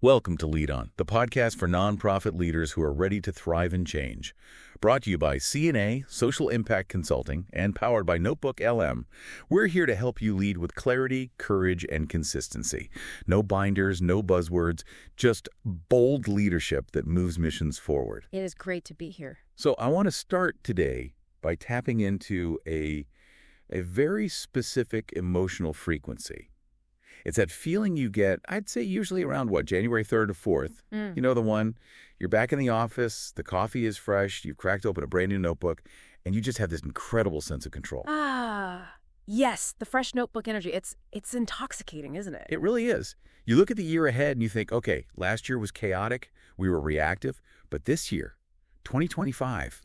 Welcome to LeanOn, the podcast for nonprofit leaders who are ready to thrive and change. Brought to you by CNA, Social Impact Consulting, and powered by Notebook LM. We're here to help you lead with clarity, courage, and consistency. No binders, no buzzwords, just bold leadership that moves missions forward. It is great to be here. So I want to start today by tapping into a very specific emotional frequency. It's that feeling you get, I'd say usually around, January 3rd or 4th? You know the one, you're back in the office, the coffee is fresh, you've cracked open a brand new notebook, and you just have this incredible sense of control. Yes, the fresh notebook energy. It's intoxicating, isn't it? It really is. You look at the year ahead and you think, okay, last year was chaotic, we were reactive, but this year, 2025,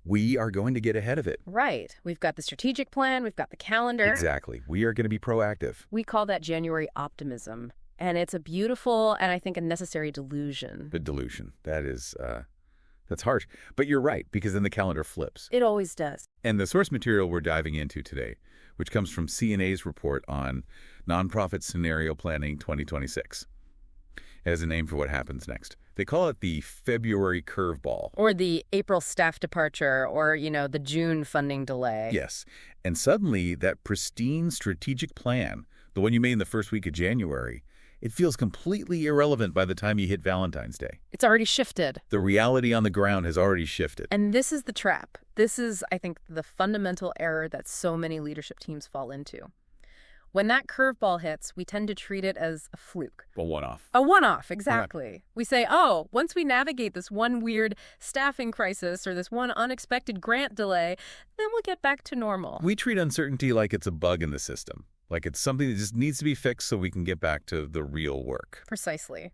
we are going to get ahead of it. Right. We've got the strategic plan, we've got the calendar. Exactly. We are going to be proactive. We call that January optimism, and it's a beautiful and I think a necessary delusion. But delusion, that's harsh. But you're right, because then the calendar flips. It always does. And the source material we're diving into today, which comes from CNA's report on Nonprofit Scenario Planning 2026, has a name for what happens next. They call it the February curveball. Or the April staff departure, or, the June funding delay. Yes. And suddenly, that pristine strategic plan, the one you made in the first week of January, it feels completely irrelevant by the time you hit Valentine's Day. It's already shifted. The reality on the ground has already shifted. And this is the trap. This is, I think, the fundamental error that so many leadership teams fall into. When that curveball hits, we tend to treat it as a fluke. A one-off. A one-off, exactly. We say, once we navigate this one weird staffing crisis or this one unexpected grant delay, then we'll get back to normal. We treat uncertainty like it's a bug in the system, like it's something that just needs to be fixed so we can get back to the real work. Precisely.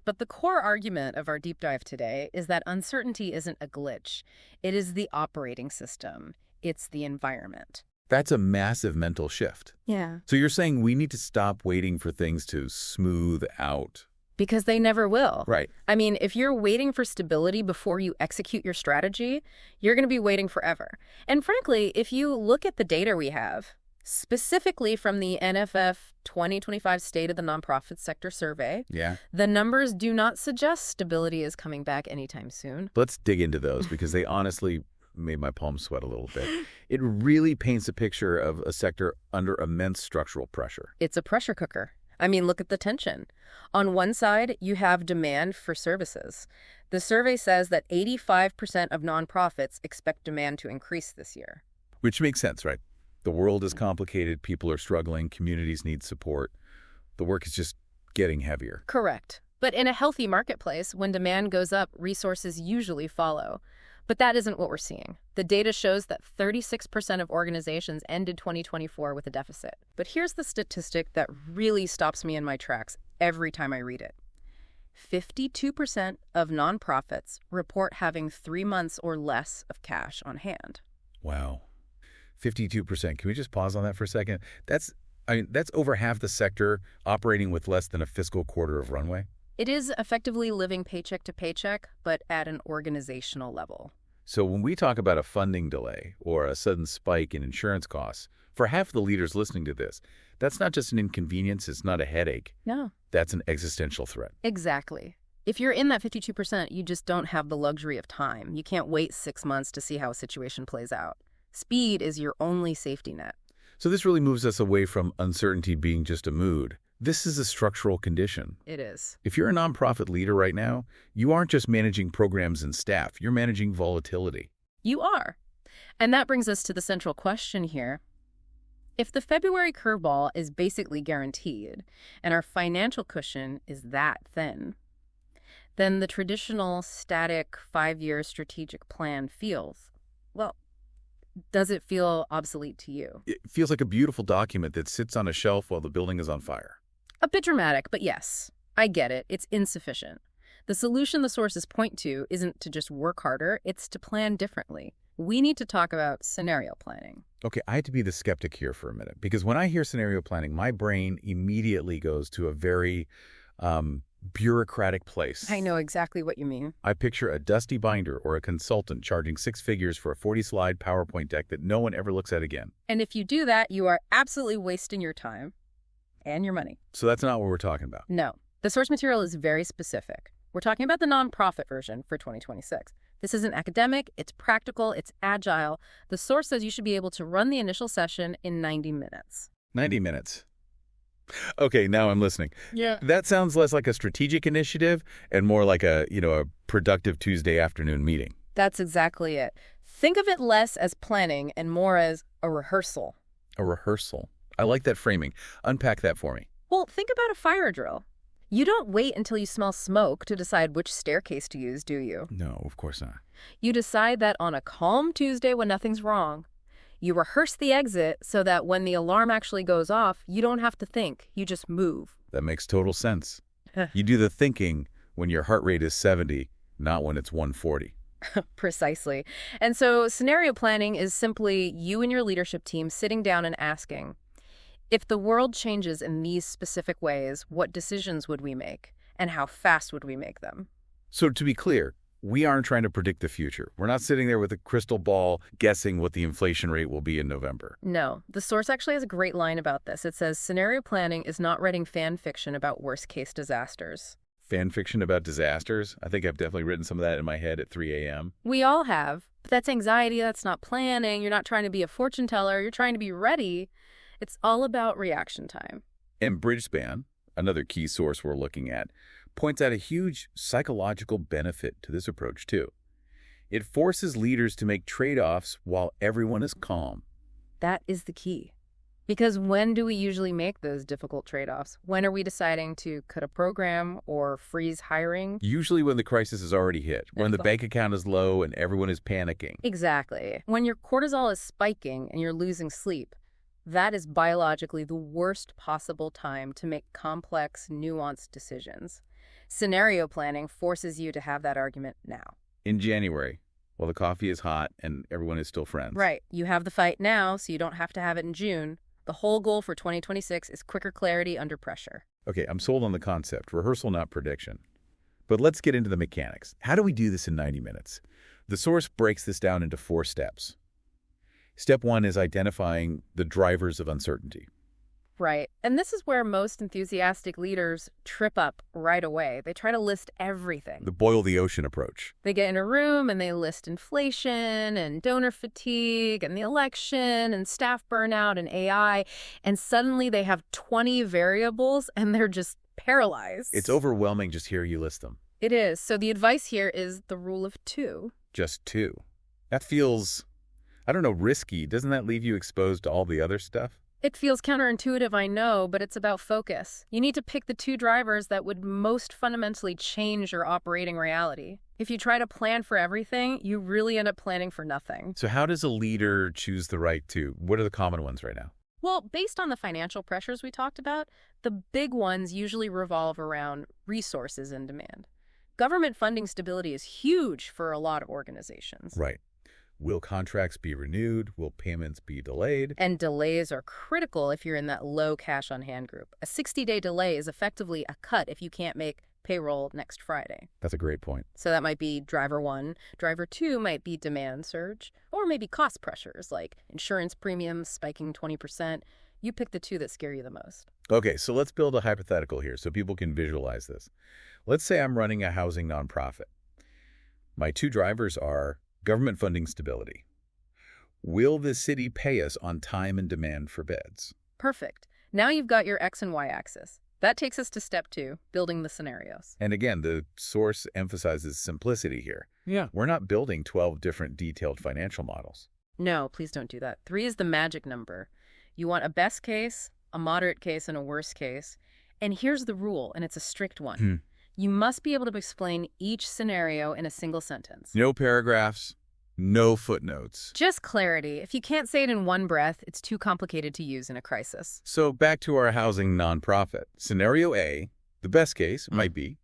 But the core argument of our deep dive today is that uncertainty isn't a glitch. It is the operating system. It's the environment. That's a massive mental shift. Yeah. So you're saying we need to stop waiting for things to smooth out. Because they never will. Right. I mean, if you're waiting for stability before you execute your strategy, you're going to be waiting forever. And frankly, if you look at the data we have, specifically from the NFF 2025 State of the Nonprofit Sector Survey, the numbers do not suggest stability is coming back anytime soon. Let's dig into those because they honestly made my palms sweat a little bit. It really paints a picture of a sector under immense structural pressure. It's a pressure cooker. I mean, look at the tension. On one side, you have demand for services. The survey says that 85% of nonprofits expect demand to increase this year. Which makes sense, right? The world is complicated, people are struggling, communities need support. The work is just getting heavier. Correct. But in a healthy marketplace, when demand goes up, resources usually follow. But that isn't what we're seeing. The data shows that 36% of organizations ended 2024 with a deficit. But here's the statistic that really stops me in my tracks every time I read it. 52% of nonprofits report having 3 months or less of cash on hand. Wow. 52%. Can we just pause on that for a second? That's over half the sector operating with less than a fiscal quarter of runway. It is effectively living paycheck to paycheck, but at an organizational level. So when we talk about a funding delay or a sudden spike in insurance costs, for half the leaders listening to this, that's not just an inconvenience, it's not a headache. No. That's an existential threat. Exactly. If you're in that 52%, you just don't have the luxury of time. You can't wait 6 months to see how a situation plays out. Speed is your only safety net. So this really moves us away from uncertainty being just a mood. This is a structural condition. It is. If you're a nonprofit leader right now, you aren't just managing programs and staff, you're managing volatility. You are. And that brings us to the central question here. If the February curveball is basically guaranteed, and our financial cushion is that thin, then the traditional static 5-year strategic plan feels, does it feel obsolete to you? It feels like a beautiful document that sits on a shelf while the building is on fire. A bit dramatic, but yes, I get it. It's insufficient. The solution the sources point to isn't to just work harder, it's to plan differently. We need to talk about scenario planning. Okay, I have to be the skeptic here for a minute, because when I hear scenario planning, my brain immediately goes to a very bureaucratic place. I know exactly what you mean. I picture a dusty binder or a consultant charging 6 figures for a 40-slide PowerPoint deck that no one ever looks at again. And if you do that, you are absolutely wasting your time and your money. So that's not what we're talking about. No. The source material is very specific. We're talking about the nonprofit version for 2026. This isn't academic, it's practical, it's agile. The source says you should be able to run the initial session in 90 minutes. 90 minutes. Okay, now I'm listening. Yeah. That sounds less like a strategic initiative and more like a productive Tuesday afternoon meeting. That's exactly it. Think of it less as planning and more as a rehearsal. A rehearsal. I like that framing. Unpack that for me. Well, think about a fire drill. You don't wait until you smell smoke to decide which staircase to use, do you? No, of course not. You decide that on a calm Tuesday when nothing's wrong. You rehearse the exit so that when the alarm actually goes off, you don't have to think. You just move. That makes total sense. You do the thinking when your heart rate is 70, not when it's 140. Precisely. And so scenario planning is simply you and your leadership team sitting down and asking, if the world changes in these specific ways, what decisions would we make? And how fast would we make them? So to be clear, we aren't trying to predict the future. We're not sitting there with a crystal ball guessing what the inflation rate will be in November. No. The source actually has a great line about this. It says, scenario planning is not writing fan fiction about worst-case disasters. Fan fiction about disasters? I think I've definitely written some of that in my head at 3 a.m. We all have. But that's anxiety. That's not planning. You're not trying to be a fortune teller. You're trying to be ready. It's all about reaction time. And Bridgespan, another key source we're looking at, points out a huge psychological benefit to this approach, too. It forces leaders to make trade-offs while everyone is calm. That is the key. Because when do we usually make those difficult trade-offs? When are we deciding to cut a program or freeze hiring? Usually when the crisis is already hit, when the bank account is low and everyone is panicking. Exactly. When your cortisol is spiking and you're losing sleep, that is biologically the worst possible time to make complex, nuanced decisions. Scenario planning forces you to have that argument now. In January, while the coffee is hot and everyone is still friends. Right. You have the fight now, so you don't have to have it in June. The whole goal for 2026 is quicker clarity under pressure. Okay, I'm sold on the concept. Rehearsal, not prediction. But let's get into the mechanics. How do we do this in 90 minutes? The source breaks this down into 4 steps. Step 1 is identifying the drivers of uncertainty. Right. And this is where most enthusiastic leaders trip up right away. They try to list everything. The boil the ocean approach. They get in a room and they list inflation and donor fatigue and the election and staff burnout and AI. And suddenly they have 20 variables and they're just paralyzed. It's overwhelming just hearing you list them. It is. So the advice here is the rule of 2. Just 2. That feels, I don't know, risky. Doesn't that leave you exposed to all the other stuff? It feels counterintuitive, I know, but it's about focus. You need to pick the 2 drivers that would most fundamentally change your operating reality. If you try to plan for everything, you really end up planning for nothing. So how does a leader choose the right 2? What are the common ones right now? Well, based on the financial pressures we talked about, the big ones usually revolve around resources and demand. Government funding stability is huge for a lot of organizations. Right. Will contracts be renewed? Will payments be delayed? And delays are critical if you're in that low cash on hand group. A 60-day delay is effectively a cut if you can't make payroll next Friday. That's a great point. So that might be driver 1. Driver 2 might be demand surge, or maybe cost pressures like insurance premiums spiking 20%. You pick the 2 that scare you the most. Okay, so let's build a hypothetical here so people can visualize this. Let's say I'm running a housing nonprofit. My 2 drivers are government funding stability. Will the city pay us on time and demand for beds? Perfect. Now you've got your X and Y axis. That takes us to step 2, building the scenarios. And again, the source emphasizes simplicity here. Yeah. We're not building 12 different detailed financial models. No, please don't do that. 3 is the magic number. You want a best case, a moderate case, and a worst case. And here's the rule, and it's a strict one. You must be able to explain each scenario in a single sentence. No paragraphs, no footnotes. Just clarity. If you can't say it in one breath, it's too complicated to use in a crisis. So back to our housing nonprofit. Scenario A, the best case might be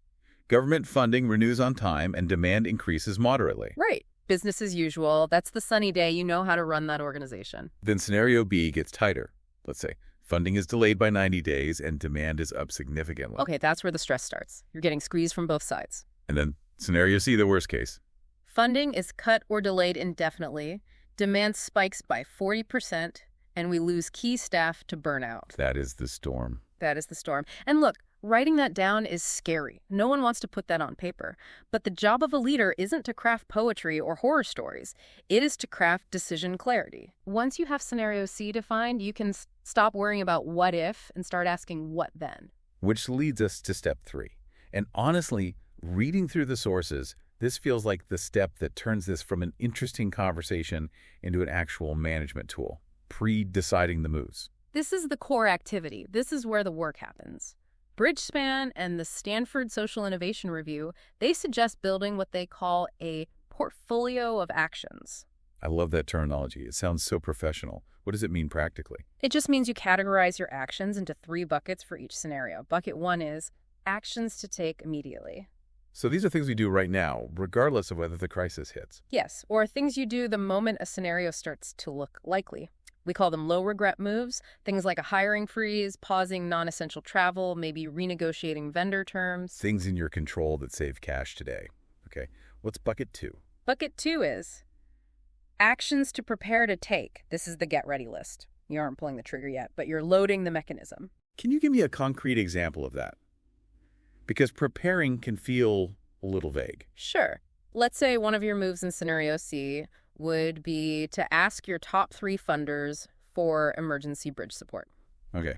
government funding renews on time and demand increases moderately. Right. Business as usual. That's the sunny day. You know how to run that organization. Then scenario B gets tighter. Let's say funding is delayed by 90 days and demand is up significantly. Okay, that's where the stress starts. You're getting squeezed from both sides. And then scenario C, the worst case. Funding is cut or delayed indefinitely. Demand spikes by 40%, and we lose key staff to burnout. That is the storm. That is the storm. And look, Writing that down is scary. No one wants to put that on paper. But the job of a leader isn't to craft poetry or horror stories. It is to craft decision clarity. Once you have scenario C defined, you can stop worrying about what if and start asking what then. Which leads us to step 3. And honestly, reading through the sources, this feels like the step that turns this from an interesting conversation into an actual management tool, pre-deciding the moves. This is the core activity. This is where the work happens. Bridgespan and the Stanford Social Innovation Review, they suggest building what they call a portfolio of actions. I love that terminology. It sounds so professional. What does it mean practically? It just means you categorize your actions into 3 buckets for each scenario. Bucket 1 is actions to take immediately. So these are things we do right now, regardless of whether the crisis hits. Yes, or things you do the moment a scenario starts to look likely. We call them low-regret moves, things like a hiring freeze, pausing non-essential travel, maybe renegotiating vendor terms. Things in your control that save cash today. Okay, what's bucket 2? Bucket 2 is actions to prepare to take. This is the get-ready list. You aren't pulling the trigger yet, but you're loading the mechanism. Can you give me a concrete example of that? Because preparing can feel a little vague. Sure. Let's say one of your moves in scenario C would be to ask your top 3 funders for emergency bridge support. Okay.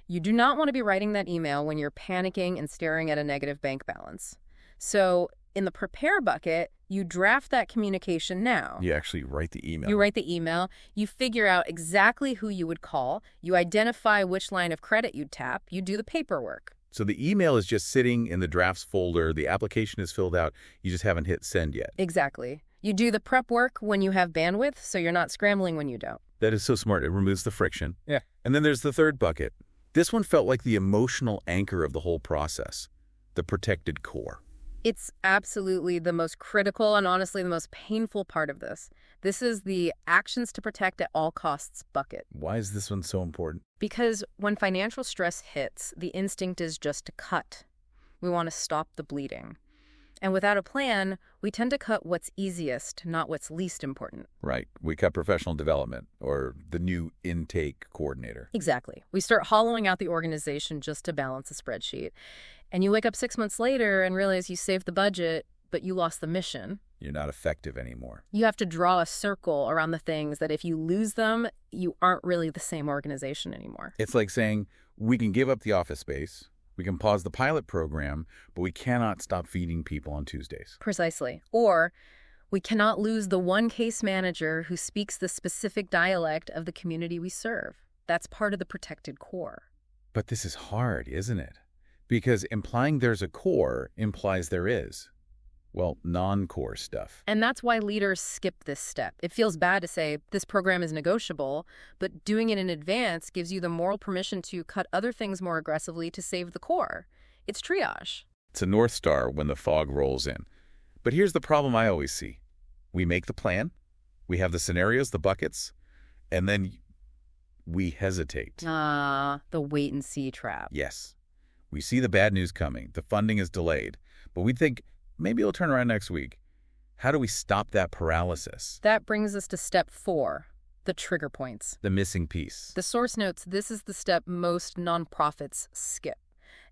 You do not want to be writing that email when you're panicking and staring at a negative bank balance. So in the prepare bucket, you draft that communication now. You actually write the email. You write the email. You figure out exactly who you would call. You identify which line of credit you'd tap. You do the paperwork. So the email is just sitting in the drafts folder. The application is filled out. You just haven't hit send yet. Exactly. You do the prep work when you have bandwidth, so you're not scrambling when you don't. That is so smart. It removes the friction. Yeah. And then there's the third bucket. This one felt like the emotional anchor of the whole process, the protected core. It's absolutely the most critical and honestly the most painful part of this. This is the actions to protect at all costs bucket. Why is this one so important? Because when financial stress hits, the instinct is just to cut. We want to stop the bleeding. And without a plan, we tend to cut what's easiest, not what's least important. Right. We cut professional development or the new intake coordinator. Exactly. We start hollowing out the organization just to balance a spreadsheet. And you wake up 6 months later and realize you saved the budget, but you lost the mission. You're not effective anymore. You have to draw a circle around the things that if you lose them, you aren't really the same organization anymore. It's like saying, we can give up the office space, we can pause the pilot program, but we cannot stop feeding people on Tuesdays. Precisely. Or we cannot lose the one case manager who speaks the specific dialect of the community we serve. That's part of the protected core. But this is hard, isn't it? Because implying there's a core implies there is. Well, non-core stuff. And that's why leaders skip this step. It feels bad to say, this program is negotiable, but doing it in advance gives you the moral permission to cut other things more aggressively to save the core. It's triage. It's a North Star when the fog rolls in. But here's the problem I always see. We make the plan, we have the scenarios, the buckets, and then we hesitate. The wait and see trap. Yes. We see the bad news coming. The funding is delayed. But we think, maybe it'll turn around next week. How do we stop that paralysis? That brings us to step 4, the trigger points. The missing piece. The source notes this is the step most nonprofits skip.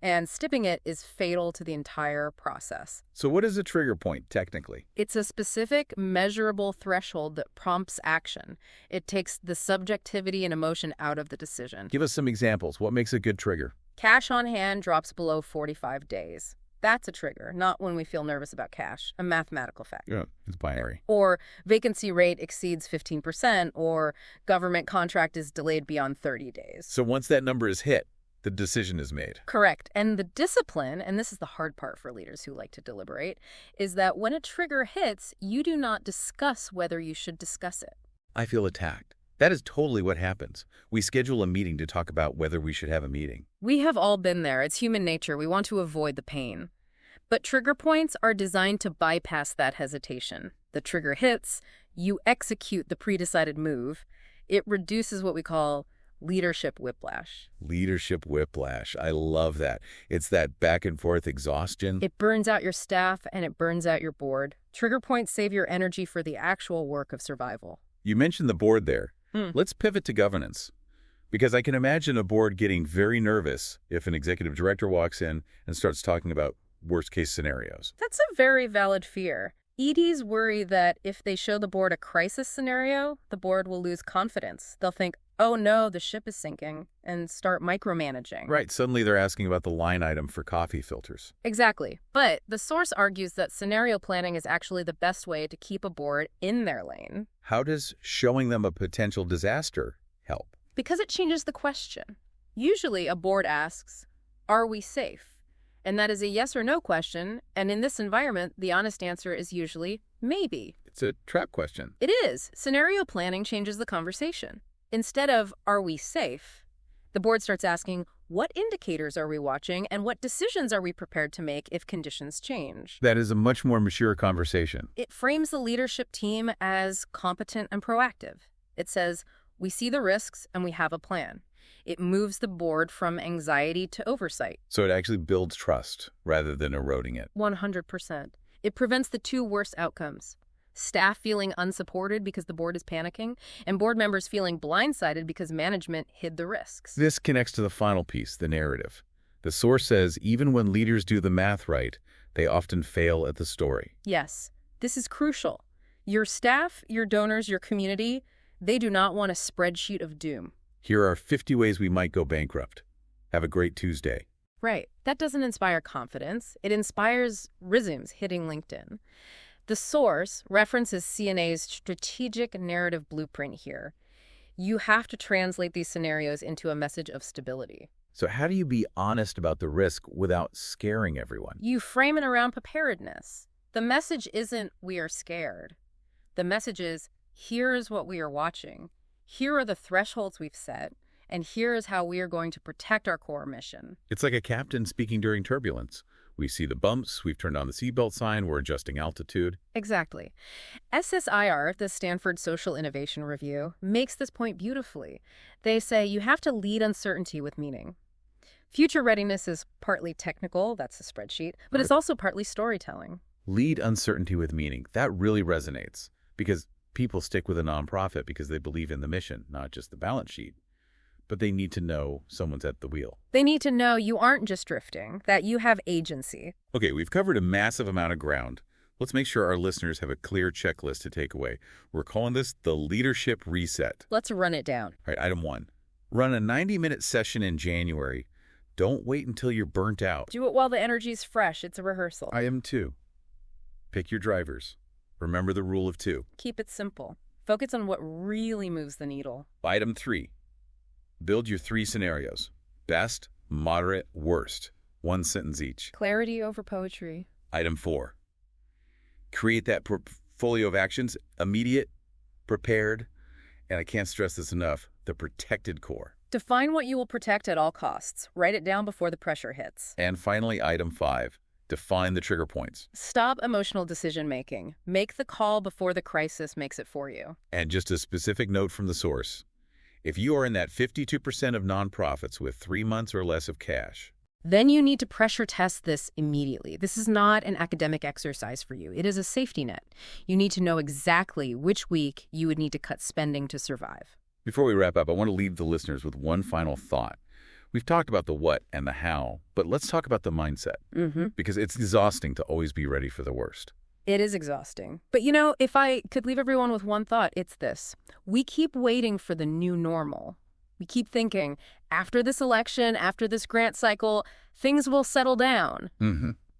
And skipping it is fatal to the entire process. So what is a trigger point, technically? It's a specific, measurable threshold that prompts action. It takes the subjectivity and emotion out of the decision. Give us some examples. What makes a good trigger? Cash on hand drops below 45 days. That's a trigger, not when we feel nervous about cash, a mathematical fact. Yeah, it's binary. Or vacancy rate exceeds 15%, or government contract is delayed beyond 30 days. So once that number is hit, the decision is made. Correct. And the discipline, and this is the hard part for leaders who like to deliberate, is that when a trigger hits, you do not discuss whether you should discuss it. I feel attacked. That is totally what happens. We schedule a meeting to talk about whether we should have a meeting. We have all been there. It's human nature. We want to avoid the pain. But trigger points are designed to bypass that hesitation. The trigger hits, you execute the pre-decided move. It reduces what we call leadership whiplash. Leadership whiplash. I love that. It's that back and forth exhaustion. It burns out your staff and it burns out your board. Trigger points save your energy for the actual work of survival. You mentioned the board there. Let's pivot to governance. Because I can imagine a board getting very nervous if an executive director walks in and starts talking about worst-case scenarios. That's a very valid fear. EDs worry that if they show the board a crisis scenario, the board will lose confidence. They'll think, oh no, the ship is sinking, and start micromanaging. Right, suddenly they're asking about the line item for coffee filters. Exactly. But the source argues that scenario planning is actually the best way to keep a board in their lane. How does showing them a potential disaster help? Because it changes the question. Usually a board asks, are we safe? And that is a yes or no question, and in this environment, the honest answer is usually maybe. It's a trap question. It is. Scenario planning changes the conversation. Instead of, are we safe? The board starts asking, what indicators are we watching and what decisions are we prepared to make if conditions change? That is a much more mature conversation. It frames the leadership team as competent and proactive. It says, we see the risks and we have a plan. It moves the board from anxiety to oversight. So it actually builds trust rather than eroding it. 100%. It prevents the two worst outcomes. Staff feeling unsupported because the board is panicking, and board members feeling blindsided because management hid the risks. This connects to the final piece, the narrative. The source says even when leaders do the math right, they often fail at the story. Yes, this is crucial. Your staff, your donors, your community, they do not want a spreadsheet of doom. Here are 50 ways we might go bankrupt. Have a great Tuesday. Right. That doesn't inspire confidence. It inspires resumes hitting LinkedIn. The source references CNA's strategic narrative blueprint here. You have to translate these scenarios into a message of stability. So how do you be honest about the risk without scaring everyone? You frame it around preparedness. The message isn't, we are scared. The message is, here is what we are watching. Here are the thresholds we've set, and here is how we are going to protect our core mission. It's like a captain speaking during turbulence. We see the bumps, we've turned on the seatbelt sign, we're adjusting altitude. Exactly. SSIR, the Stanford Social Innovation Review, makes this point beautifully. They say you have to lead uncertainty with meaning. Future readiness is partly technical, that's a spreadsheet, but it's also partly storytelling. Lead uncertainty with meaning. That really resonates because people stick with a nonprofit because they believe in the mission, not just the balance sheet. But they need to know someone's at the wheel. They need to know you aren't just drifting, that you have agency. Okay, we've covered a massive amount of ground. Let's make sure our listeners have a clear checklist to take away. We're calling this the Leadership Reset. Let's run it down. All right, item 1. Run a 90-minute session in January. Don't wait until you're burnt out. Do it while the energy's fresh. It's a rehearsal. Item 2. Pick your drivers. Remember the rule of 2. Keep it simple. Focus on what really moves the needle. Item 3. Build your 3 scenarios. Best, moderate, worst. 1 sentence each. Clarity over poetry. Item 4. Create that portfolio of actions, immediate, prepared, and I can't stress this enough, the protected core. Define what you will protect at all costs. Write it down before the pressure hits. And finally, item 5. Define the trigger points. Stop emotional decision-making. Make the call before the crisis makes it for you. And just a specific note from the source. If you are in that 52% of nonprofits with 3 months or less of cash, then you need to pressure test this immediately. This is not an academic exercise for you. It is a safety net. You need to know exactly which week you would need to cut spending to survive. Before we wrap up, I want to leave the listeners with one final thought. We've talked about the what and the how, but let's talk about the mindset. Because it's exhausting to always be ready for the worst. It is exhausting. But you know, if I could leave everyone with one thought, it's this. We keep waiting for the new normal. We keep thinking, after this election, after this grant cycle, things will settle down.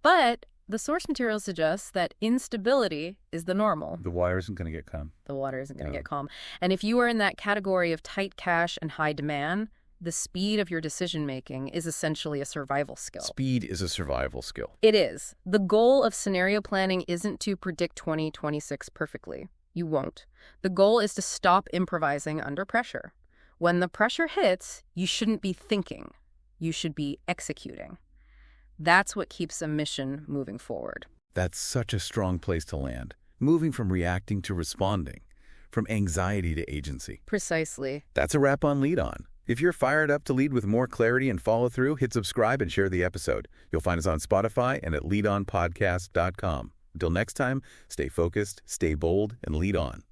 But the source material suggests that instability is the normal. The wire isn't going to get calm. The water isn't going to get calm. And if you are in that category of tight cash and high demand, the speed of your decision-making is essentially a survival skill. Speed is a survival skill. It is. The goal of scenario planning isn't to predict 2026 perfectly. You won't. The goal is to stop improvising under pressure. When the pressure hits, you shouldn't be thinking. You should be executing. That's what keeps a mission moving forward. That's such a strong place to land. Moving from reacting to responding. From anxiety to agency. Precisely. That's a wrap on LeanOn. If you're fired up to lead with more clarity and follow through, hit subscribe and share the episode. You'll find us on Spotify and at leanonpodcast.com. Until next time, stay focused, stay bold, and lead on.